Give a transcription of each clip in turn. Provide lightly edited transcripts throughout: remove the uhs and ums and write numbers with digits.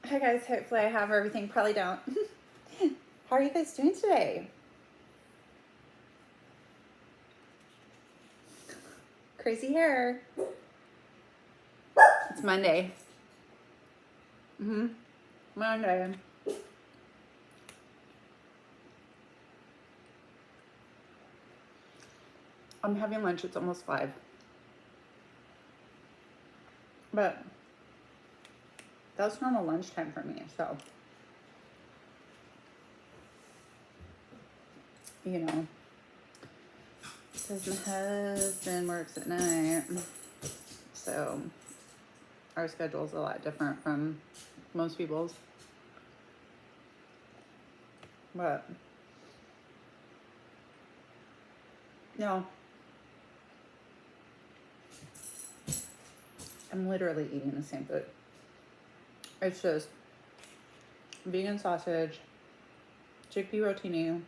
Hi guys, hopefully I have everything. Probably don't. How are you guys doing today? Crazy hair. It's Monday. Monday. I'm having lunch. It's almost 5. But that's normal lunchtime for me, so you know. Because my husband works at night, so our schedule's a lot different from most people's. But no, I'm literally eating the same food. It's just vegan sausage, chickpea rotini,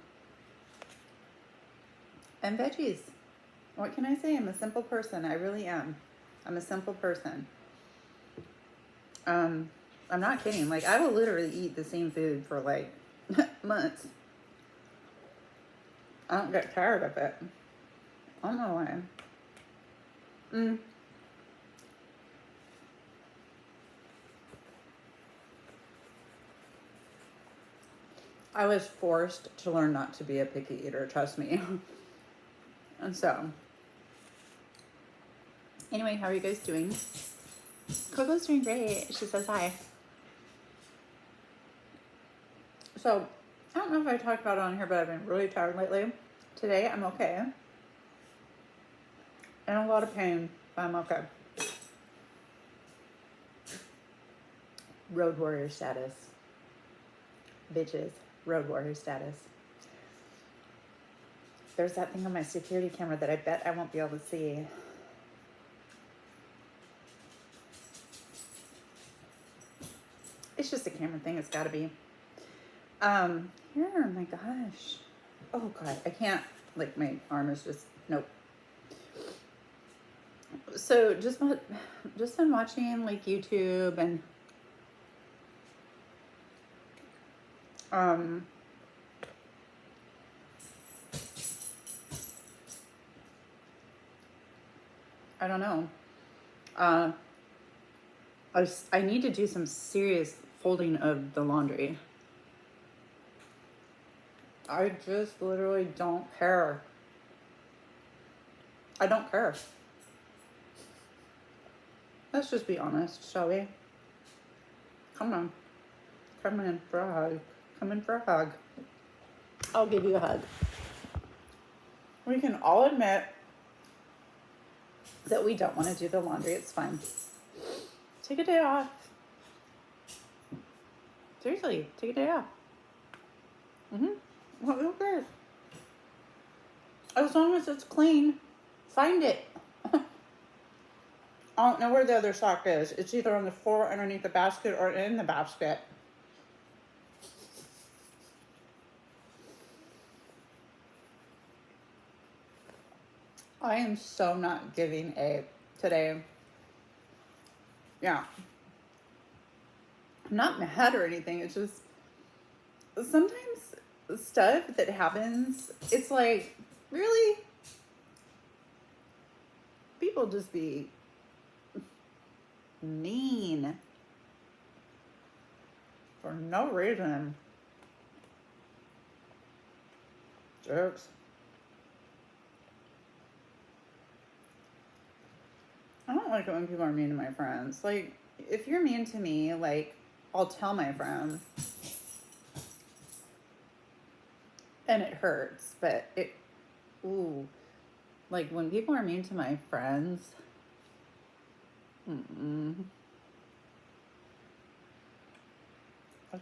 and veggies. What can I say? I'm a simple person. I really am. I'm a simple person. I'm not kidding. Like, I will literally eat the same food for like months. I don't get tired of it. I don't know why. I was forced to learn not to be a picky eater, trust me. And so, anyway, how are you guys doing? Coco's doing great. She says hi. So, I don't know if I talked about it on here, but I've been really tired lately. Today, I'm okay. In a lot of pain, but I'm okay. Road warrior status. Bitches. Road warrior status. There's that thing on my security camera that I bet I won't be able to see. It's just a camera thing. It's got to be. Here, my gosh. Oh, God. I can't. Like, my arm is just, nope. So, just been watching, like, YouTube and, I don't know. I need to do some serious folding of the laundry. I just literally don't care. I don't care. Let's just be honest, shall we? Come on. Come in for a hug. Come in for a hug. I'll give you a hug. We can all admit that we don't want to do the laundry. It's fine. Take a day off. Seriously, take a day off. Who cares? As long as it's clean, find it. I don't know where the other sock is. It's either on the floor underneath the basket or in the basket. I am so not giving a today. Yeah. I'm not mad or anything. It's just sometimes stuff that happens, it's like, really? People just be mean for no reason. Jerks. I don't like it when people are mean to my friends. Like, if you're mean to me, like, I'll tell my friend. And it hurts, but like, when people are mean to my friends, I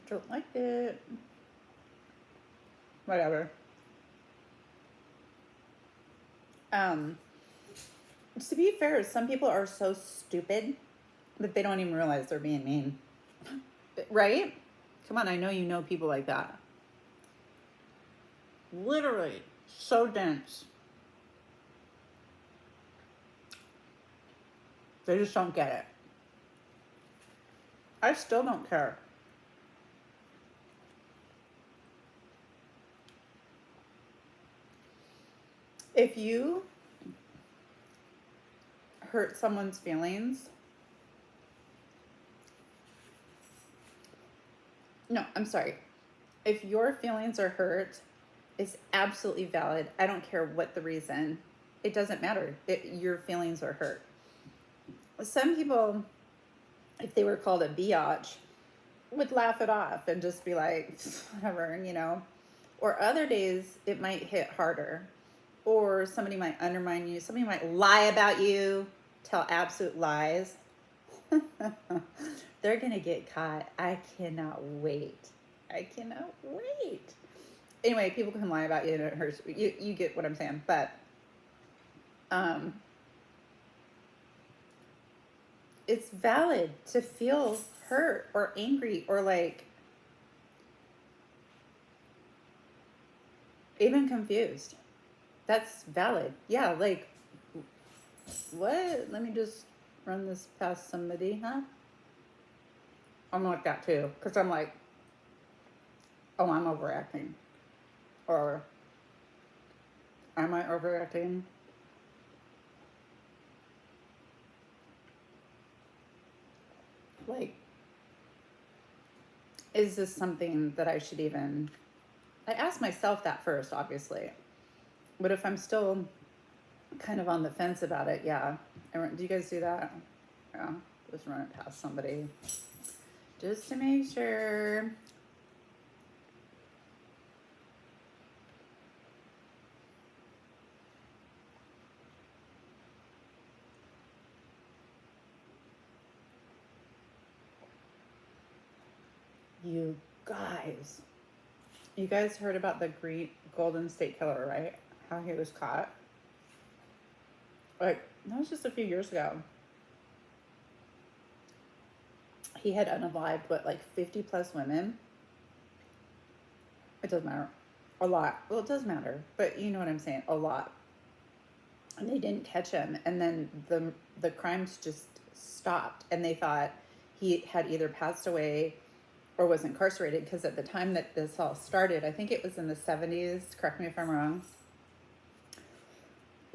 don't like it. Whatever. To be fair, some people are so stupid that they don't even realize they're being mean. Right? Come on, I know you know people like that. Literally, so dense. They just don't get it. I still don't care. If you hurt someone's feelings, no, I'm sorry. If your feelings are hurt, it's absolutely valid. I don't care what the reason. It doesn't matter. Your feelings are hurt. Some people, if they were called a biatch, would laugh it off and just be like, whatever, you know. Or other days, it might hit harder. Or somebody might undermine you. Somebody might lie about you, tell absolute lies. They're going to get caught. I cannot wait. I cannot wait. Anyway, people can lie about you and it hurts. You get what I'm saying. But it's valid to feel hurt or angry or like even confused. That's valid. Yeah, like, what? Let me just run this past somebody, huh? I'm like that too. Because I'm like, oh, I'm overacting. Or am I overacting? Like, is this something that I should even... I ask myself that first, obviously. But if I'm still kind of on the fence about it, yeah. Do you guys do that? Yeah, just run it past somebody. Just to make sure. You guys heard about the Golden State Killer, right? How he was caught. Like, that was just a few years ago. He had unalived, what, like 50 plus women? It doesn't matter. A lot. Well, it does matter, but you know what I'm saying. A lot. And they didn't catch him. And then the crimes just stopped. And they thought he had either passed away or was incarcerated, because at the time that this all started, I think it was in the 70s, correct me if I'm wrong,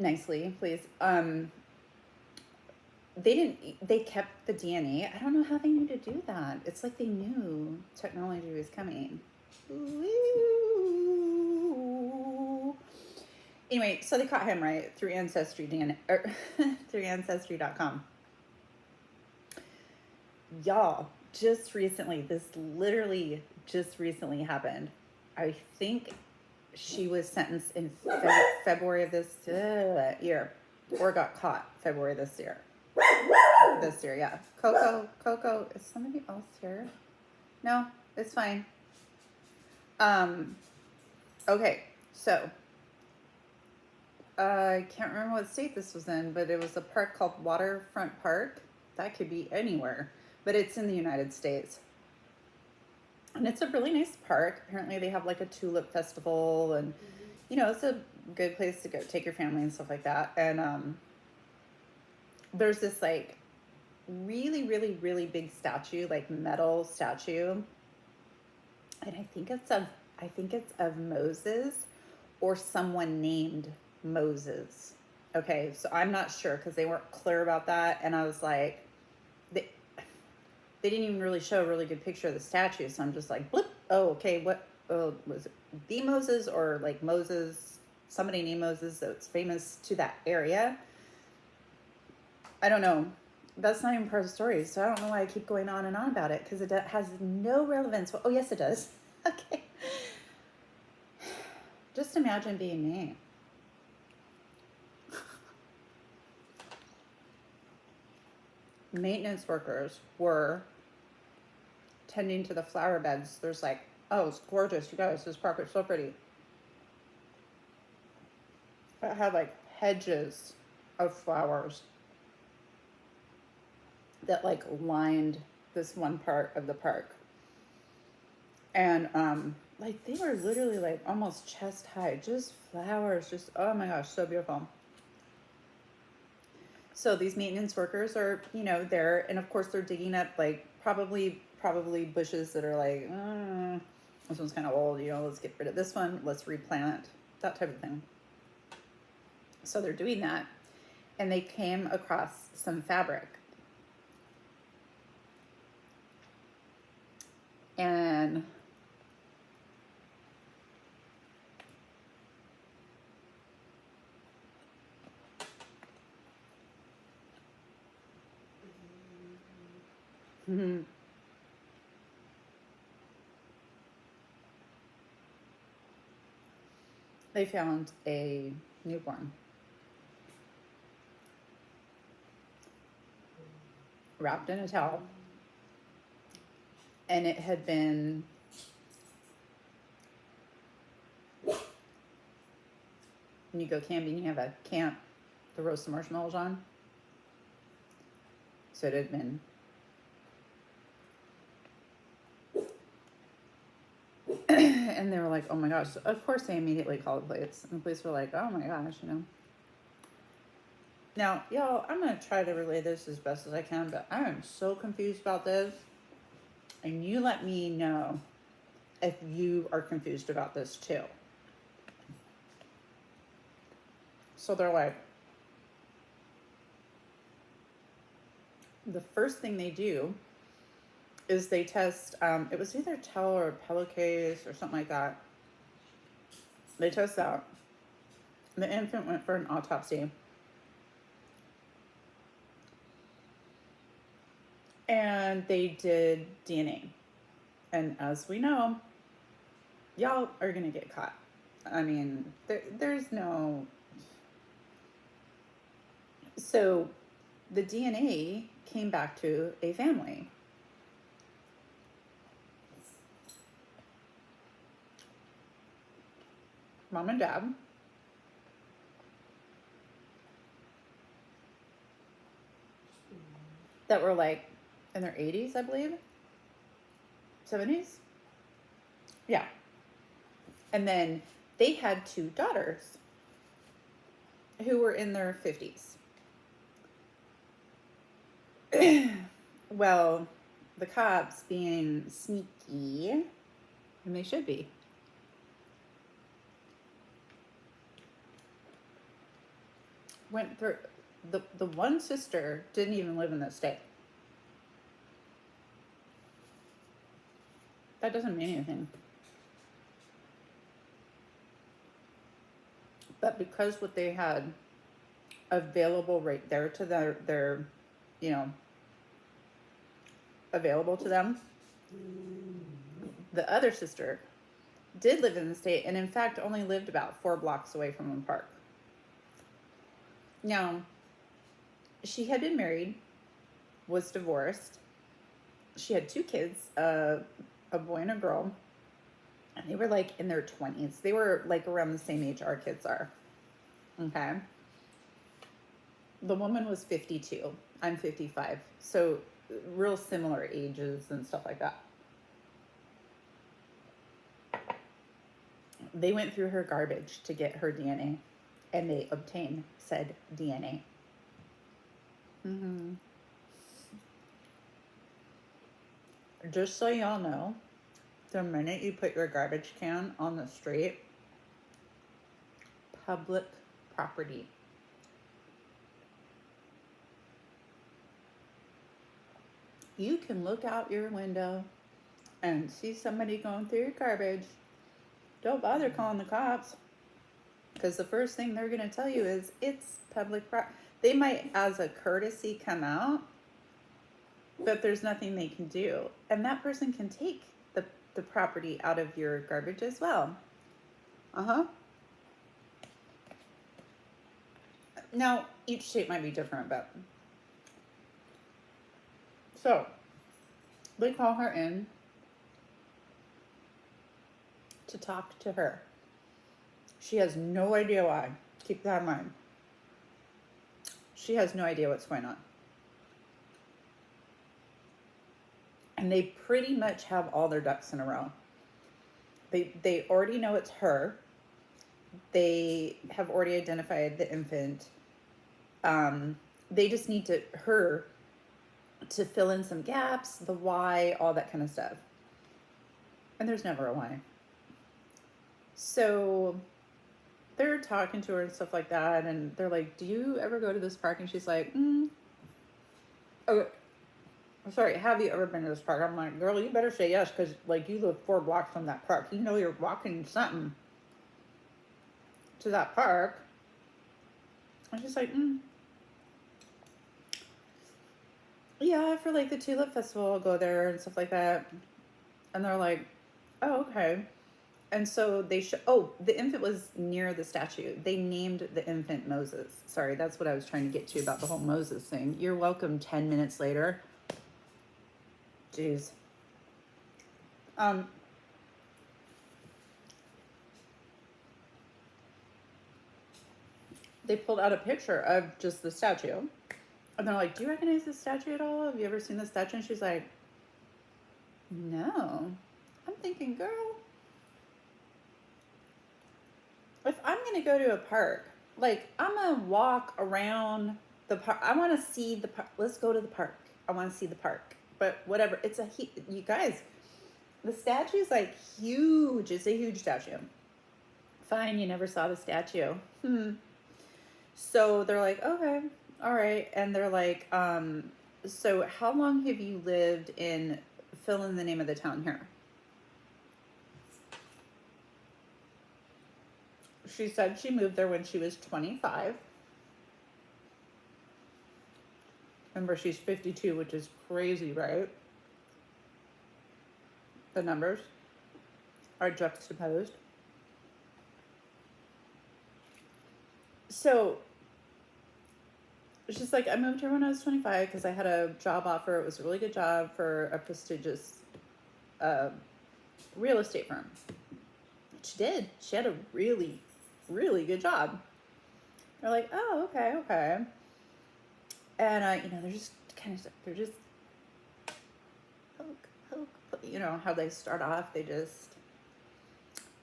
nicely, please. They kept the DNA. I don't know how they knew to do that. It's like they knew technology was coming. Ooh. Anyway, so they caught him, right, through Ancestry DNA, or through Ancestry.com. Y'all, just recently, this literally just recently happened. I think she was sentenced in February of this year, or got caught February this year. This year, yeah. Coco, is somebody else here? No, it's fine. Okay, so I can't remember what state this was in, but it was a park called Waterfront Park. That could be anywhere, but it's in the United States. And it's a really nice park. Apparently they have like a tulip festival, and you know, it's a good place to go take your family and stuff like that. And there's this like really, really, really big statue, like metal statue. And I think it's of Moses or someone named Moses. Okay, so I'm not sure because they weren't clear about that. And I was like, they didn't even really show a really good picture of the statue. So I'm just like, blip. Oh, okay. What was it? The Moses, or like Moses, somebody named Moses that's famous to that area? I don't know. That's not even part of the story. So I don't know why I keep going on and on about it, because it has no relevance. Oh, yes, it does. Okay. Just imagine being me. Maintenance workers were tending to the flower beds. There's like, oh, it's gorgeous. You guys, this park is so pretty. It had like hedges of flowers that like lined this one part of the park. And like they were literally like almost chest high, just flowers, just, oh my gosh, so beautiful. So these maintenance workers are, you know, there, and of course they're digging up like probably bushes that are like, this one's kind of old, you know, let's get rid of this one, let's replant, that type of thing. So they're doing that, and they came across some fabric. And they found a newborn wrapped in a towel, and it had been when you go camping, you have a camp to roast the marshmallows on. So it had been and they were like, oh my gosh. So of course they immediately called the police. And the police were like, oh my gosh, you know. Now, y'all, I'm going to try to relay this as best as I can, but I am so confused about this. And you let me know if you are confused about this too. So they're like, the first thing they do is they test, it was either towel or pillowcase or something like that. They test that. The infant went for an autopsy. And they did DNA. And as we know, y'all are going to get caught. I mean, there's no... So the DNA came back to a family. Mom and dad. That were like in their 80s, I believe. 70s? Yeah. And then they had 2 daughters who were in their 50s. Well, the cops, being sneaky, and they should be, went through... The one sister didn't even live in the state. That doesn't mean anything. But because what they had available right there to their you know, available to them, the other sister did live in the state, and in fact only lived about 4 blocks away from the park. Now, she had been married, was divorced. She had 2 kids, a boy and a girl, and they were like in their 20s. They were like around the same age our kids are. Okay. The woman was 52. I'm 55. So real similar ages and stuff like that. They went through her garbage to get her DNA, and they obtained said DNA. Just so y'all know, the minute you put your garbage can on the street, public property. You can look out your window and see somebody going through your garbage. Don't bother calling the cops, because the first thing they're going to tell you is it's public property. They might, as a courtesy, come out, but there's nothing they can do. And that person can take the property out of your garbage as well. Now, each state might be different, but... So, they call her in to talk to her. She has no idea why. Keep that in mind. She has no idea what's going on. And they pretty much have all their ducks in a row. They already know it's her. They have already identified the infant. They just need her to fill in some gaps, the why, all that kind of stuff. And there's never a why. So they're talking to her and stuff like that, and they're like, do you ever go to this park? And she's like, oh, sorry, have you ever been to this park? I'm like, girl, you better say yes, because like you live 4 blocks from that park. You know you're walking something to that park. And she's like, yeah, for like the Tulip Festival, I'll go there and stuff like that. And they're like, oh, okay. And so they the infant was near the statue. They named the infant Moses. Sorry, that's what I was trying to get to about the whole Moses thing. You're welcome 10 minutes later. Jeez. They pulled out a picture of just the statue. And they're like, do you recognize this statue at all? Have you ever seen this statue? And she's like, no. I'm thinking, girl, if I'm going to go to a park, like, I'm going to walk around the park. I want to see the park. Let's go to the park. I want to see the park. But whatever. It's you guys, the statue's like huge. It's a huge statue. Fine, you never saw the statue. So they're like, okay, all right. And they're like, so how long have you lived in, fill in the name of the town here? She said she moved there when she was 25. Remember, she's 52, which is crazy, right? The numbers are juxtaposed. So she's like, I moved here when I was 25 because I had a job offer. It was a really good job for a prestigious real estate firm. She did. She had a really, really good job. They're like, oh, okay. And, they're just, you know, how they start off,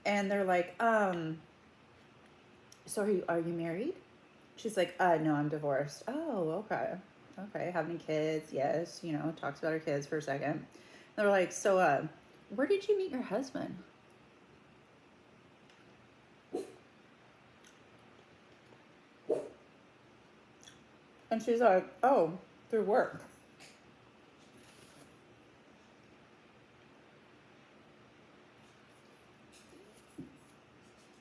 and they're like, so are you married? She's like, no, I'm divorced. Oh, okay. Having kids, yes, you know, talks about her kids for a second. And they're like, so, where did you meet your husband? And she's like, oh, through work.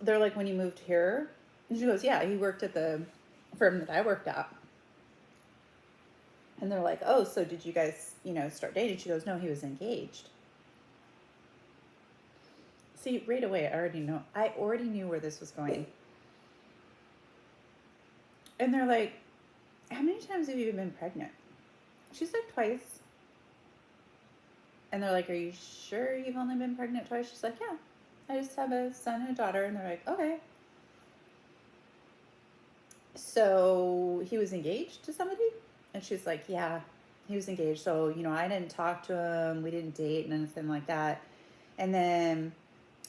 They're like, when you moved here? And she goes, yeah, he worked at the firm that I worked at. And they're like, oh, so did you guys, you know, start dating? She goes, no, he was engaged. See, right away, I already knew where this was going. And they're like, how many times have you been pregnant? She's like, twice. And they're like, are you sure you've only been pregnant twice? She's like, yeah, I just have a son and a daughter. And they're like, okay. So he was engaged to somebody? And she's like, yeah, he was engaged. So, you know, I didn't talk to him. We didn't date and anything like that. And then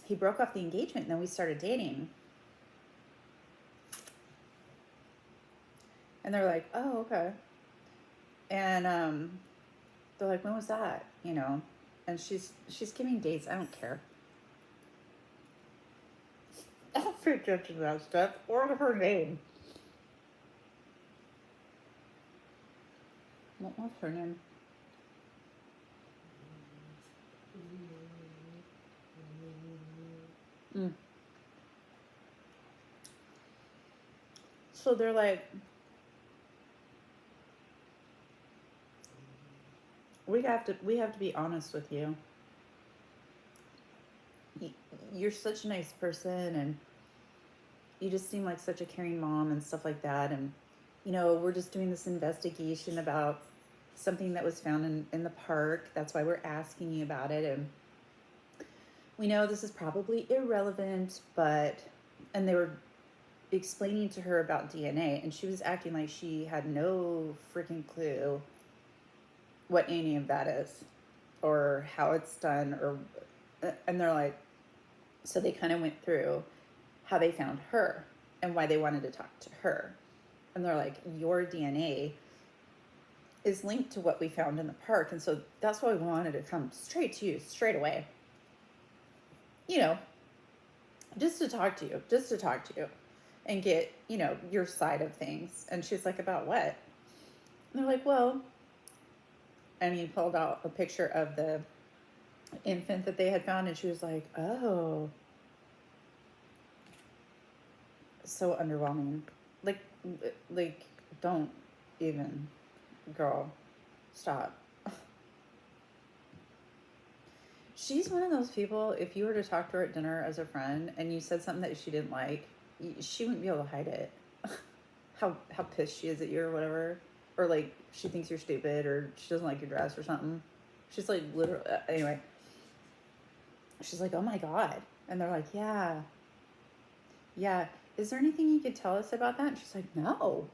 he broke off the engagement and then we started dating. And they're like, oh, okay. And they're like, when was that? You know, and she's giving dates. I don't care. I don't pay attention to that stuff or her name. What's her name? So they're like, we have to be honest with you. You're such a nice person and you just seem like such a caring mom and stuff like that. And, you know, we're just doing this investigation about something that was found in the park. That's why we're asking you about it. And we know this is probably irrelevant, and they were explaining to her about DNA, and she was acting like she had no freaking clue what any of that is or how it's done, and they're like, so they kind of went through how they found her and why they wanted to talk to her. And they're like, your DNA is linked to what we found in the park. And so that's why we wanted to come straight to you, straight away. You know, just to talk to you. and get, you know, your side of things. And she's like, about what? And they're like, well, and he pulled out a picture of the infant that they had found, and she was like, oh, so underwhelming. Like, like, don't even, girl, stop. She's one of those people, if you were to talk to her at dinner as a friend and you said something that she didn't like, she wouldn't be able to hide it. How pissed she is at you or whatever. Or like she thinks you're stupid or she doesn't like your dress or something. She's like literally, anyway. She's like, oh my God. And they're like, yeah. Yeah. Is there anything you could tell us about that? And she's like, no.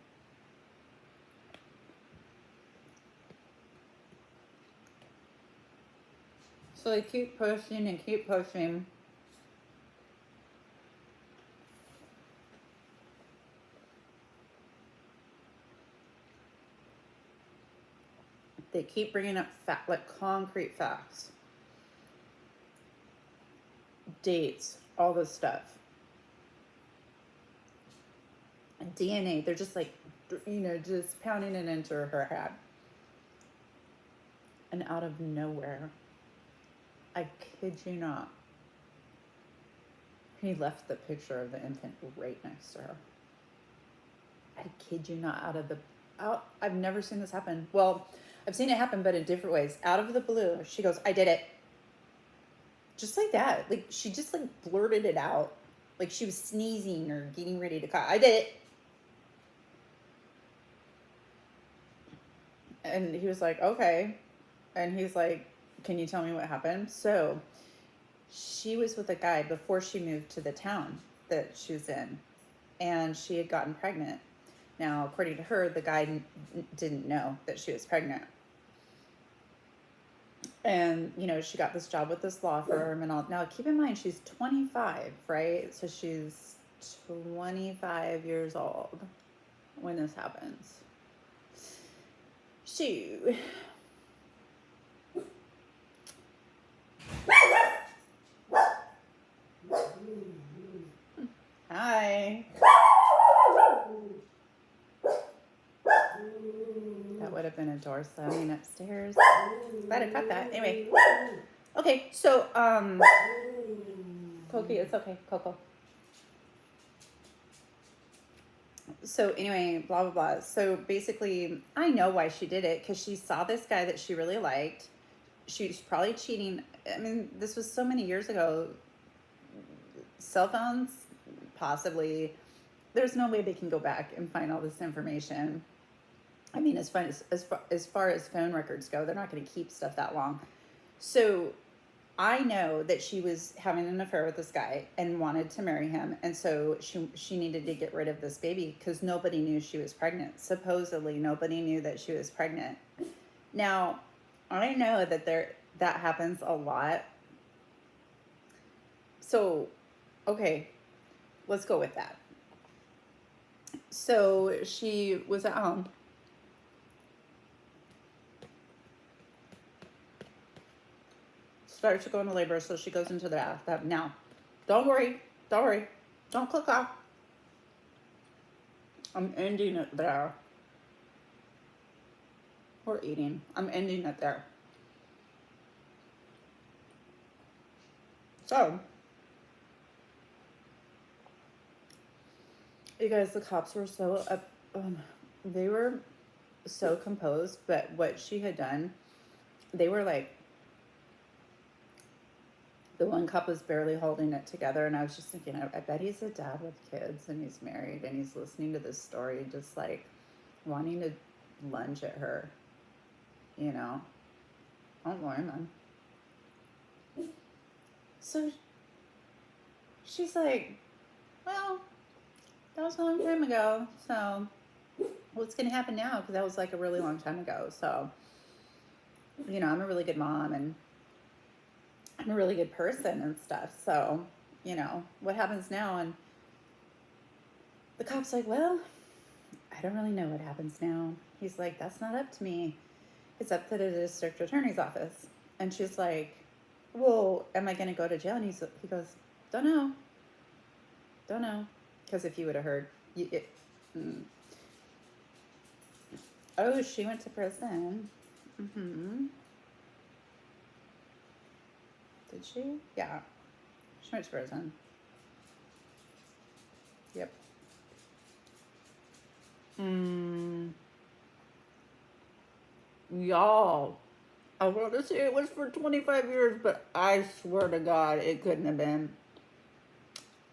So they keep posting and keep posting. They keep bringing up like concrete facts, dates, all this stuff. DNA, they're just like, you know, just pounding it into her head. And out of nowhere, I kid you not, he left the picture of the infant right next to her. I kid you not, I've never seen this happen. Well, I've seen it happen, but in different ways. Out of the blue, she goes, I did it. Just like that. Like, she just like blurted it out. Like she was sneezing or getting ready to cough. I did it. And he was like, okay. And he's like, can you tell me what happened? So she was with a guy before she moved to the town that she was in. And she had gotten pregnant. Now, according to her, the guy didn't know that she was pregnant. And, you know, she got this job with this law firm and all. Now, keep in mind, she's 25, right? So she's 25 years old when this happens. So, hi. That would have been a door slamming upstairs. Glad I caught that. Anyway. Okay, so, Cokie, it's okay, Coco. So anyway, blah, blah, blah. So basically, I know why she did it, because she saw this guy that she really liked. She was probably cheating. I mean, this was so many years ago. Cell phones, possibly. There's no way they can go back and find all this information. I mean, as far as phone records go, they're not going to keep stuff that long. So I know that she was having an affair with this guy and wanted to marry him. And so she needed to get rid of this baby because nobody knew she was pregnant. Supposedly, nobody knew that she was pregnant. Now, I know that that happens a lot. So, okay, let's go with that. So she was at home. Starts to go into labor, so she goes into the bathtub. Now, don't worry, don't click off. I'm ending it there. We're eating. I'm ending it there. So, you guys, the cops were they were so composed, but what she had done, they were like, the one cop was barely holding it together, and I was just thinking, I bet he's a dad with kids, and he's married, and he's listening to this story, just like wanting to lunge at her, you know. I don't blame him. So she's like, well, that was a long time ago, so what's going to happen now? Because that was like a really long time ago. So, you know, I'm a really good mom, and I'm a really good person and stuff. So, you know, what happens now? And the cop's like, well, I don't really know what happens now. He's like, that's not up to me. It's up to the district attorney's office. And she's like, well, am I going to go to jail? And he goes, don't know. Because if you would have heard, oh, she went to prison. Did she? Yeah. She went to prison. Yep. Y'all, I want to say it was for 25 years, but I swear to God, it couldn't have been.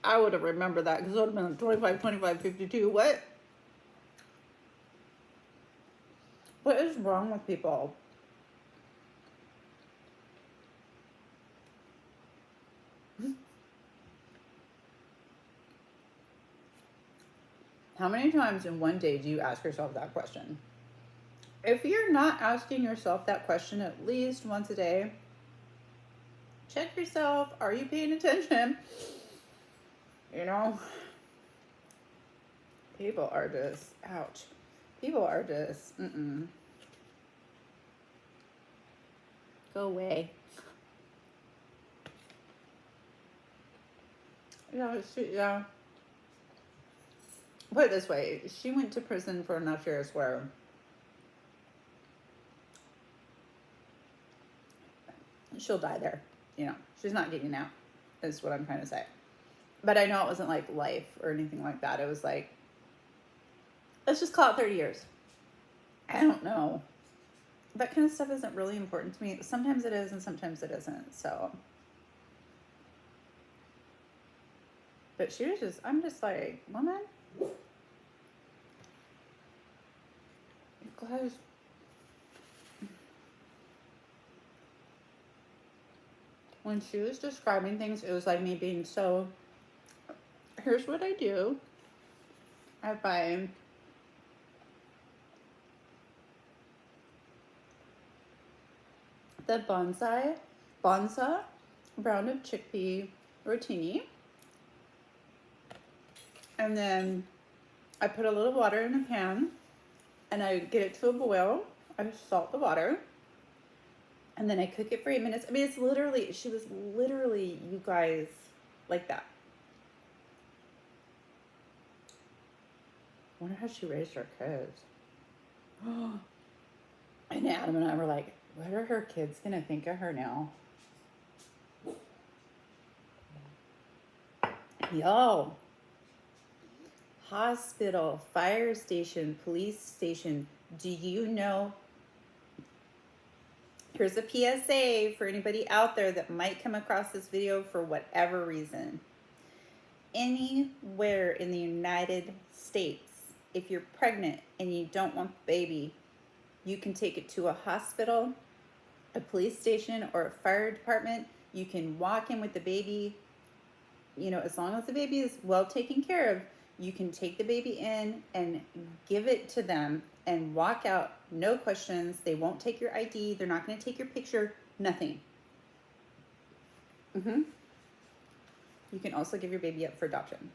I would have remembered that because it would have been 25, 25, 52. What? What is wrong with people? How many times in one day do you ask yourself that question? If you're not asking yourself that question at least once a day, check yourself. Are you paying attention? You know, people are just, ouch. People are just, Go away. Yeah. Put it this way, she went to prison for enough years where she'll die there. You know, she's not getting out, is what I'm trying to say. But I know it wasn't like life or anything like that. It was like, let's just call it 30 years. I don't know. That kind of stuff isn't really important to me. Sometimes it is and sometimes it isn't. So, but she was just, I'm just like, woman, guys, when she was describing things, it was like me being so, here's what I do. I buy the Bonza brand of chickpea rotini. And then I put a little water in a pan and I get it to a boil. I salt the water. And then I cook it for 8 minutes. I mean, it's literally, she was literally, you guys, like that. I wonder how she raised her kids. And Adam and I were like, what are her kids going to think of her now? Yo. Hospital, fire station, police station. Do you know? Here's a PSA for anybody out there that might come across this video for whatever reason. Anywhere in the United States, if you're pregnant and you don't want the baby, you can take it to a hospital, a police station, or a fire department. You can walk in with the baby. You know, as long as the baby is well taken care of, you can take the baby in and give it to them and walk out, no questions. They won't take your ID. They're not going to take your picture, nothing. You can also give your baby up for adoption.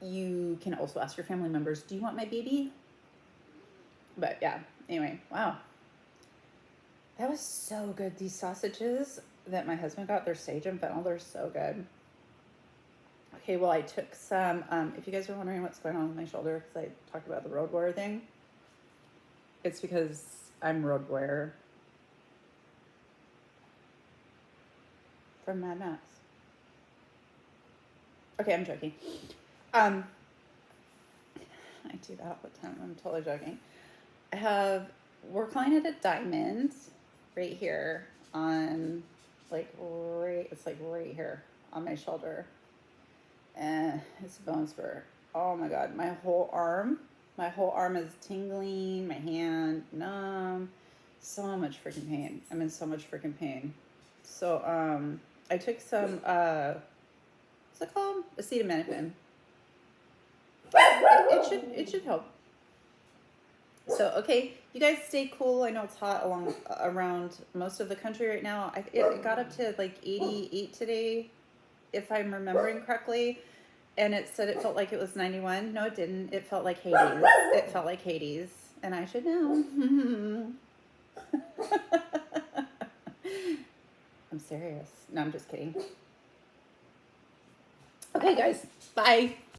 You can also ask your family members, do you want my baby? But yeah, anyway, wow. That was so good. These sausages that my husband got, they're sage and fennel. They're so good. Okay, well, I took some, if you guys are wondering what's going on with my shoulder, because I talked about the road warrior thing, it's because I'm road warrior from Mad Max. Okay, I'm joking. I do that all the time. I'm totally joking. We're calling it a diamond right here on, it's like right here on my shoulder. And it's a bone spur. Oh my God, my whole arm is tingling, my hand numb, so much freaking pain. I'm in so much freaking pain. So, I took some, what's it called? Acetaminophen. It should help. So, okay, you guys stay cool. I know it's hot around most of the country right now. It got up to like 88 today, if I'm remembering correctly. And it said it felt like it was 91. No, it didn't. It felt like Hades. It felt like Hades. And I should know. I'm serious. No, I'm just kidding. Okay, guys. Bye.